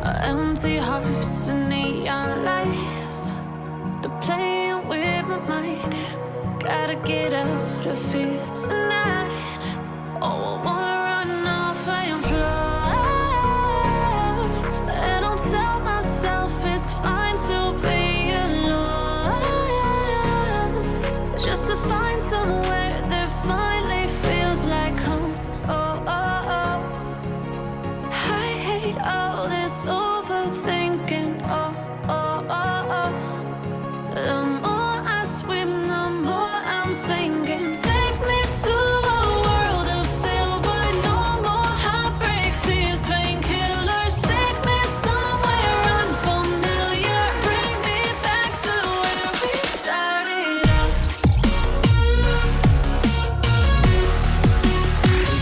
Empty hearts and neon lights, they're playing with my mind. Gotta get out of here tonight. Oh, I wanna run off and fly, and I'll tell myself it's fine to be alone, just to find somewhere that finally feels like home. Oh, oh, oh. I hate all this overthinking. Oh, oh, oh, oh. The more I swim, the more I'm sinking. Take me to a world of silver. No more heartbreaks, tears, painkillers. Take me somewhere unfamiliar. Bring me back to where we started out.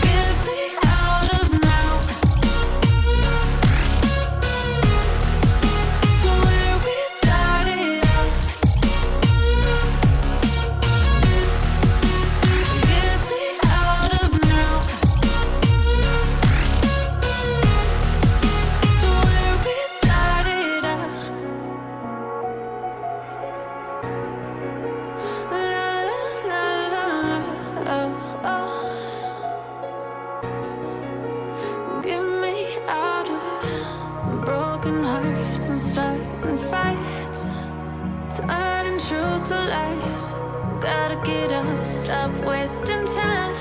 Get me out of now, to where we started out. Get me out of now, to where we started out. La la la la la, oh, oh. Get me out of broken hearts and starting fights, turning truth to lies. Gotta get up, stop wasting time.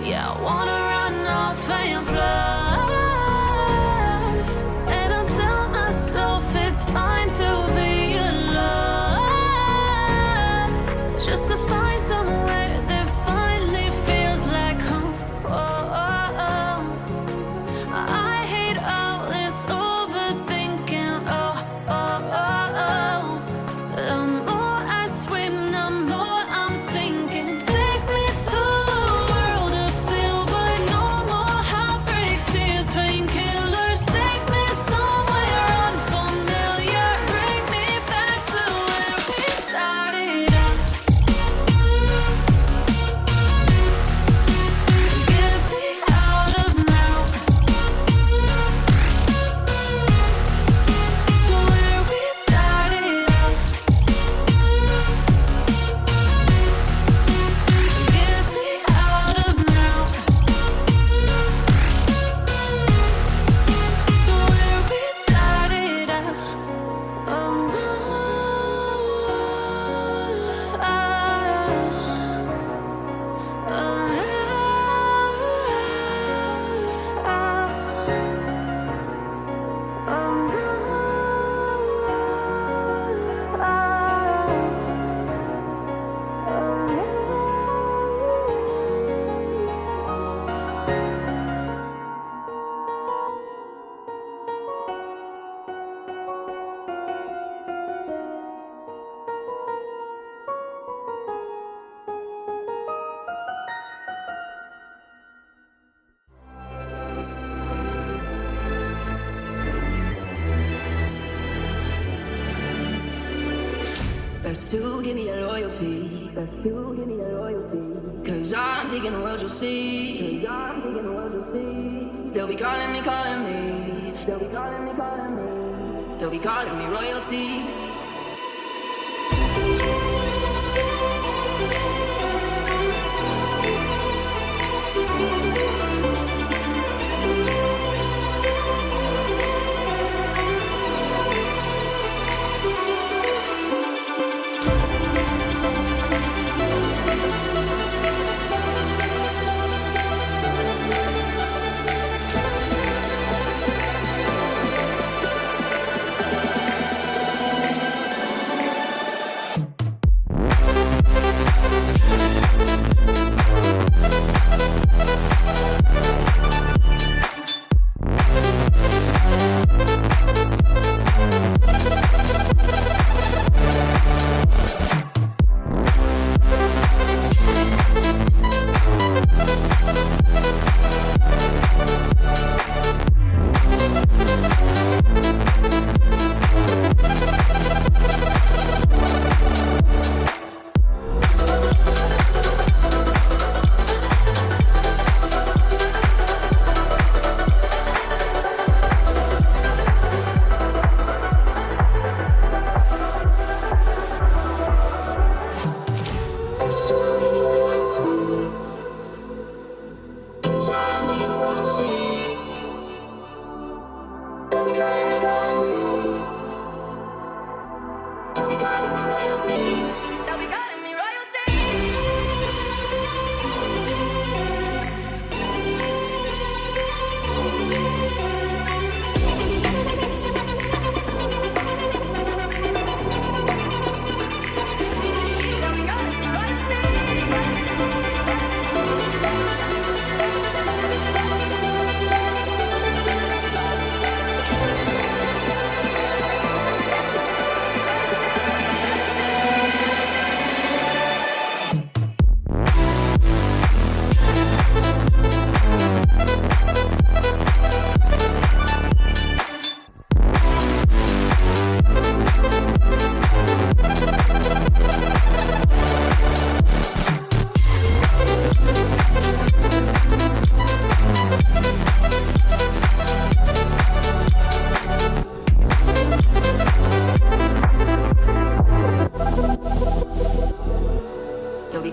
Yeah, I wanna run off and fly, and I'll tell myself it's fine to be alone, just to find somewhere that finally feels like home. Oh, oh, oh. I hate all this overthinking. Oh, oh, oh, oh. The more I swim, the more I'm sinking. Take me to a world of silver. No more heartbreaks, tears, painkillers. Take me somewhere unfamiliar. Bring me back to where we started out. Get me out of now, to where we started out. Get me out of now, to where we started out. Oh no, Best to give me your loyalty. Best to give me your loyalty. 'Cause I'm taking the world, you'll see. 'Cause I'm taking the world, you'll see. They'll be calling me, calling me. They'll be calling me, calling me. They'll be calling me royalty.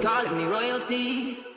calling me royalty.